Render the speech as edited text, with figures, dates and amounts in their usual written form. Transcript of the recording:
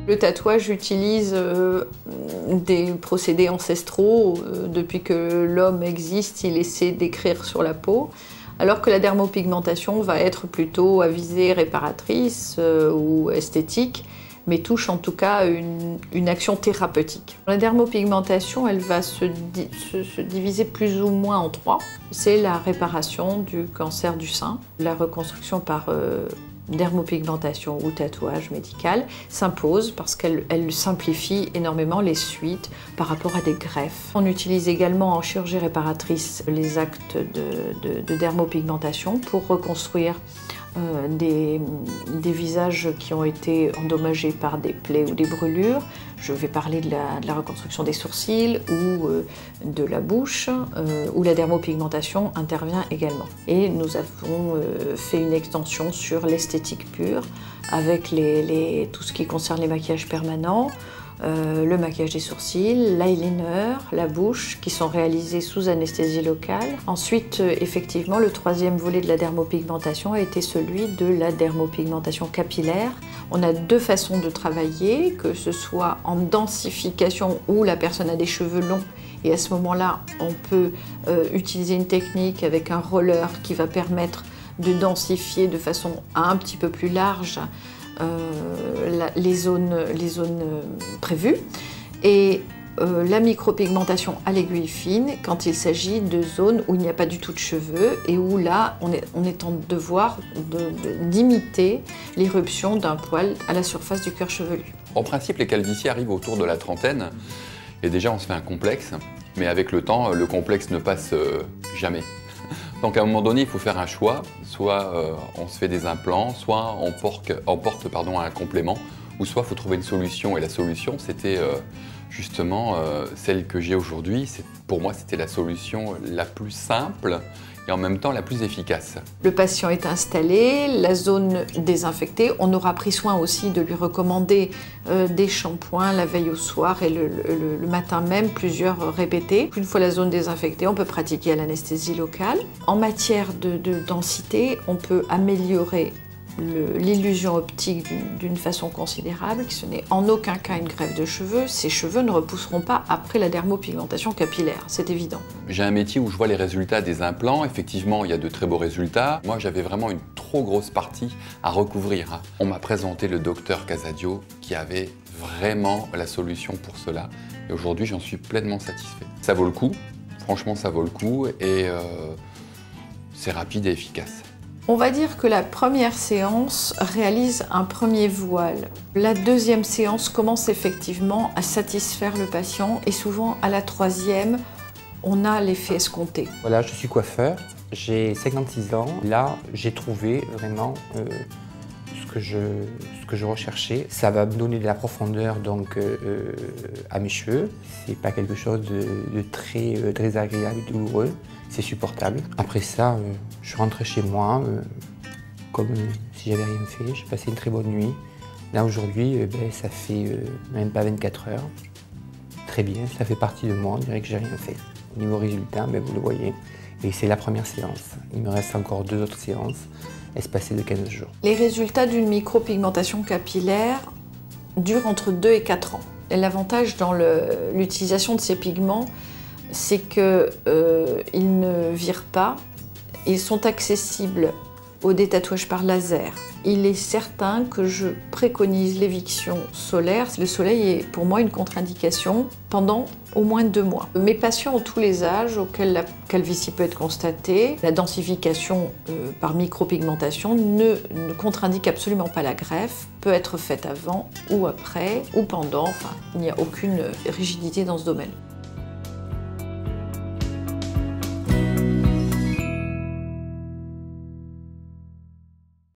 Le tatouage utilise des procédés ancestraux. Depuis que l'homme existe, il essaie d'écrire sur la peau. Alors que la dermopigmentation va être plutôt à visée réparatrice ou esthétique, mais touche en tout cas une action thérapeutique. La dermopigmentation, elle va se diviser plus ou moins en trois. C'est la réparation du cancer du sein, la reconstruction par dermopigmentation ou tatouage médical s'impose parce qu'elle simplifie énormément les suites par rapport à des greffes. On utilise également en chirurgie réparatrice les actes de dermopigmentation pour reconstruire des visages qui ont été endommagés par des plaies ou des brûlures. Je vais parler de la reconstruction des sourcils ou de la bouche, où la dermopigmentation intervient également. Et nous avons fait une extension sur l'esthétique pure avec tout ce qui concerne les maquillages permanents, le maquillage des sourcils, l'eyeliner, la bouche, qui sont réalisés sous anesthésie locale. Ensuite, effectivement, le troisième volet de la dermopigmentation a été celui de la dermopigmentation capillaire. On a deux façons de travailler, que ce soit en densification où la personne a des cheveux longs et à ce moment-là, on peut utiliser une technique avec un roller qui va permettre de densifier de façon un petit peu plus large les zones prévues, et la micropigmentation à l'aiguille fine quand il s'agit de zones où il n'y a pas du tout de cheveux et où là on est en devoir d'imiter l'éruption d'un poil à la surface du cuir chevelu. En principe, les calvities arrivent autour de la trentaine et déjà on se fait un complexe, mais avec le temps, le complexe ne passe jamais. Donc à un moment donné, il faut faire un choix, soit on se fait des implants, soit on porte un complément, ou soit il faut trouver une solution. Et la solution, c'était justement celle que j'ai aujourd'hui. Pour moi, c'était la solution la plus simple et en même temps la plus efficace. Le patient est installé, la zone désinfectée. On aura pris soin aussi de lui recommander des shampoings la veille au soir et le matin même, plusieurs répétés. Une fois la zone désinfectée, on peut pratiquer à l'anesthésie locale. En matière de densité, on peut améliorer l'illusion optique d'une façon considérable, ce n'est en aucun cas une greffe de cheveux. Ces cheveux ne repousseront pas après la dermopigmentation capillaire, c'est évident. J'ai un métier où je vois les résultats des implants. Effectivement, il y a de très beaux résultats. Moi, j'avais vraiment une trop grosse partie à recouvrir. On m'a présenté le docteur Casadio qui avait vraiment la solution pour cela. Et aujourd'hui, j'en suis pleinement satisfait. Ça vaut le coup, franchement, ça vaut le coup et c'est rapide et efficace. On va dire que la première séance réalise un premier voile. La deuxième séance commence effectivement à satisfaire le patient et souvent à la troisième, on a l'effet escompté. Voilà, je suis coiffeur, j'ai 56 ans. Là, j'ai trouvé vraiment ce que je recherchais. Ça va me donner de la profondeur donc, à mes cheveux. C'est pas quelque chose de très désagréable et douloureux. C'est supportable. Après ça, je suis rentré chez moi, comme si j'avais rien fait. J'ai passé une très bonne nuit. Là, aujourd'hui, ça fait même pas 24 heures. Très bien, ça fait partie de moi, on dirait que j'ai rien fait. Au niveau résultat, vous le voyez. Et c'est la première séance. Il me reste encore 2 autres séances, espacées de 15 jours. Les résultats d'une micropigmentation capillaire durent entre 2 et 4 ans. L'avantage dans l'utilisation de ces pigments, c'est qu'ils ne virent pas, ils sont accessibles au détatouage par laser. Il est certain que je préconise l'éviction solaire. Le soleil est pour moi une contre-indication pendant au moins 2 mois. Mes patients ont tous les âges auxquels la calvitie peut être constatée. La densification par micropigmentation ne contre-indique absolument pas la greffe, peut être faite avant ou après ou pendant. Enfin, il n'y a aucune rigidité dans ce domaine.